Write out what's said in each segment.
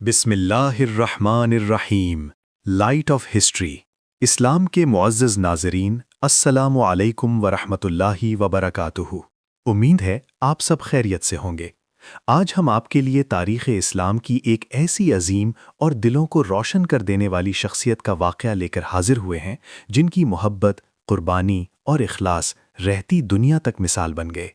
بسم اللہ الرحمن الرحیم۔ Light of history. اسلام کے معزز ناظرین، السلام علیکم ورحمۃ اللہ وبرکاتہ۔ امید ہے آپ سب خیریت سے ہوں گے۔ آج ہم آپ کے لیے تاریخ اسلام کی ایک ایسی عظیم اور دلوں کو روشن کر دینے والی شخصیت کا واقعہ لے کر حاضر ہوئے ہیں جن کی محبت، قربانی اور اخلاص رہتی دنیا تک مثال بن گئے۔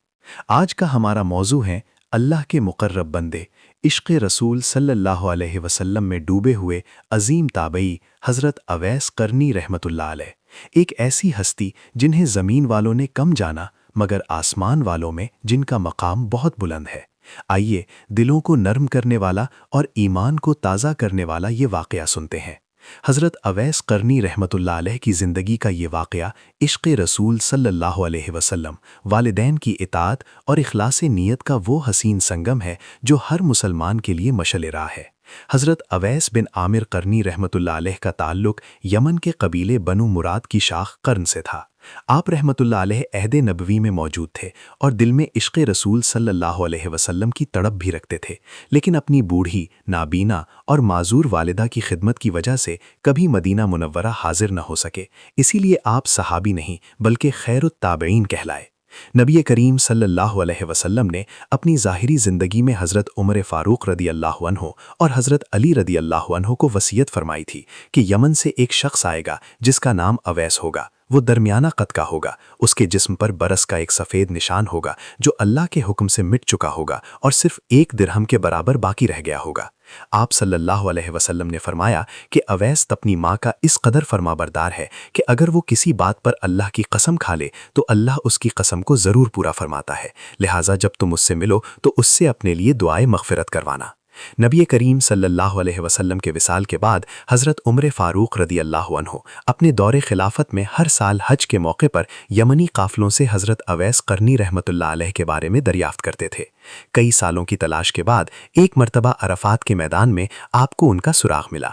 آج کا ہمارا موضوع ہے اللہ کے مقرب بندے، عشق رسول صلی اللہ علیہ وسلم میں ڈوبے ہوئے عظیم تابعی حضرت اویس قرنی رحمۃ اللہ علیہ، ایک ایسی ہستی جنہیں زمین والوں نے کم جانا مگر آسمان والوں میں جن کا مقام بہت بلند ہے۔ آئیے دلوں کو نرم کرنے والا اور ایمان کو تازہ کرنے والا یہ واقعہ سنتے ہیں۔ حضرت اویس قرنی رحمۃ اللہ علیہ کی زندگی کا یہ واقعہ عشق رسول صلی اللہ علیہ وسلم، والدین کی اطاعت اور اخلاص نیت کا وہ حسین سنگم ہے جو ہر مسلمان کے لیے مشعل راہ ہے۔ حضرت اویس بن عامر قرنی رحمۃ اللہ علیہ کا تعلق یمن کے قبیلے بنو مراد کی شاخ قرن سے تھا۔ آپ رحمۃ اللہ علیہ عہد نبوی میں موجود تھے اور دل میں عشق رسول صلی اللہ علیہ وسلم کی تڑپ بھی رکھتے تھے، لیکن اپنی بوڑھی، نابینا اور معذور والدہ کی خدمت کی وجہ سے کبھی مدینہ منورہ حاضر نہ ہو سکے، اسی لیے آپ صحابی نہیں بلکہ خیر التابعین کہلائے۔ نبی کریم صلی اللہ علیہ وسلم نے اپنی ظاہری زندگی میں حضرت عمر فاروق رضی اللہ عنہ اور حضرت علی رضی اللہ عنہ کو وصیت فرمائی تھی کہ یمن سے ایک شخص آئے گا جس کا نام اویس ہوگا، وہ درمیانہ قد کا ہوگا، اس کے جسم پر برس کا ایک سفید نشان ہوگا جو اللہ کے حکم سے مٹ چکا ہوگا اور صرف 1 درہم کے برابر باقی رہ گیا ہوگا۔ آپ صلی اللہ علیہ وسلم نے فرمایا کہ اویس اپنی ماں کا اس قدر فرما بردار ہے کہ اگر وہ کسی بات پر اللہ کی قسم کھا لے تو اللہ اس کی قسم کو ضرور پورا فرماتا ہے، لہٰذا جب تم اس سے ملو تو اس سے اپنے لیے دعائے مغفرت کروانا۔ نبی کریم صلی اللہ علیہ وسلم کے وصال کے بعد حضرت عمر فاروق رضی اللہ عنہ اپنے دور خلافت میں ہر سال حج کے موقع پر یمنی قافلوں سے حضرت اویس قرنی رحمۃ اللہ علیہ کے بارے میں دریافت کرتے تھے۔ کئی سالوں کی تلاش کے بعد ایک مرتبہ عرفات کے میدان میں آپ کو ان کا سراغ ملا۔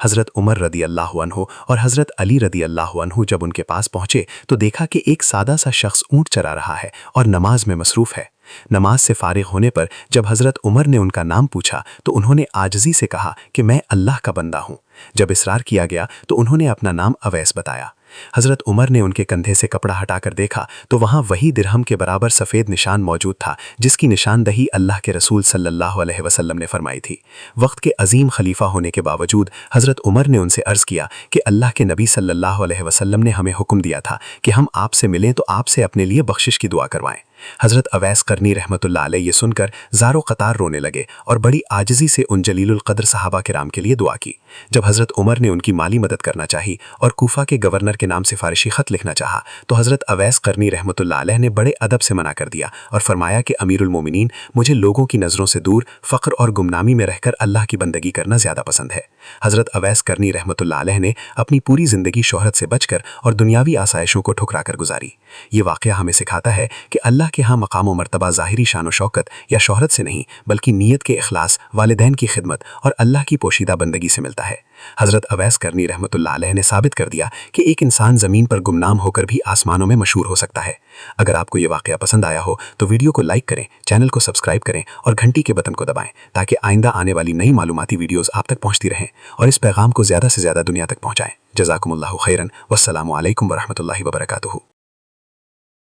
حضرت عمر رضی اللہ عنہ اور حضرت علی رضی اللہ عنہ جب ان کے پاس پہنچے تو دیکھا کہ ایک سادہ سا شخص اونٹ چرا رہا ہے اور نماز میں مصروف ہے۔ نماز سے فارغ ہونے پر جب حضرت عمر نے ان کا نام پوچھا تو انہوں نے عاجزی سے کہا کہ میں اللہ کا بندہ ہوں۔ جب اصرار کیا گیا تو انہوں نے اپنا نام اویس بتایا۔ حضرت عمر نے ان کے کندھے سے کپڑا ہٹا کر دیکھا تو وہاں وہی درہم کے برابر سفید نشان موجود تھا جس کی نشاندہی اللہ کے رسول صلی اللہ علیہ وسلم نے فرمائی تھی۔ وقت کے عظیم خلیفہ ہونے کے باوجود حضرت عمر نے ان سے عرض کیا کہ اللہ کے نبی صلی اللہ علیہ وسلم نے ہمیں حکم دیا تھا کہ ہم آپ سے ملیں تو آپ سے اپنے لیے بخشش کی دعا کروائیں۔ حضرت اویس قرنی رحمۃ اللہ علیہ یہ سن کر زار و قطار رونے لگے اور بڑی عاجزی سے ان جلیل القدر صحابہ کرام کے لیے دعا کی۔ جب حضرت عمر نے ان کی مالی مدد کرنا چاہی اور کوفہ کے گورنر کے نام سفارشی خط لکھنا چاہا تو حضرت اویس قرنی رحمۃ اللہ علیہ نے بڑے ادب سے منع کر دیا اور فرمایا کہ امیر المومنین، مجھے لوگوں کی نظروں سے دور فقر اور گمنامی میں رہ کر اللہ کی بندگی کرنا زیادہ پسند ہے۔ حضرت اویس قرنی رحمۃ اللہ علیہ نے اپنی پوری زندگی شہرت سے بچ کر اور دنیاوی آسائشوں کو ٹھکرا کر گزاری۔ یہ واقعہ ہمیں سکھاتا ہے کہ اللہ کے ہاں مقام و مرتبہ ظاہری شان و شوکت یا شہرت سے نہیں بلکہ نیت کے اخلاص، والدین کی خدمت اور اللہ کی پوشیدہ بندگی سے ملتا ہے۔ حضرت اویس قرنی رحمۃ اللہ علیہ نے ثابت کر دیا کہ ایک انسان زمین پر گمنام ہو کر بھی آسمانوں میں مشہور ہو سکتا ہے۔ اگر آپ کو یہ واقعہ پسند آیا ہو تو ویڈیو کو لائک کریں، چینل کو سبسکرائب کریں اور گھنٹی کے بٹن کو دبائیں تاکہ آئندہ آنے والی نئی معلوماتی ویڈیوز آپ تک پہنچتی رہیں اور اس پیغام کو زیادہ سے زیادہ دنیا تک پہنچائیں۔ جزاکم اللہ خیرن، والسلام علیکم ورحمۃ اللہ وبرکاتہ۔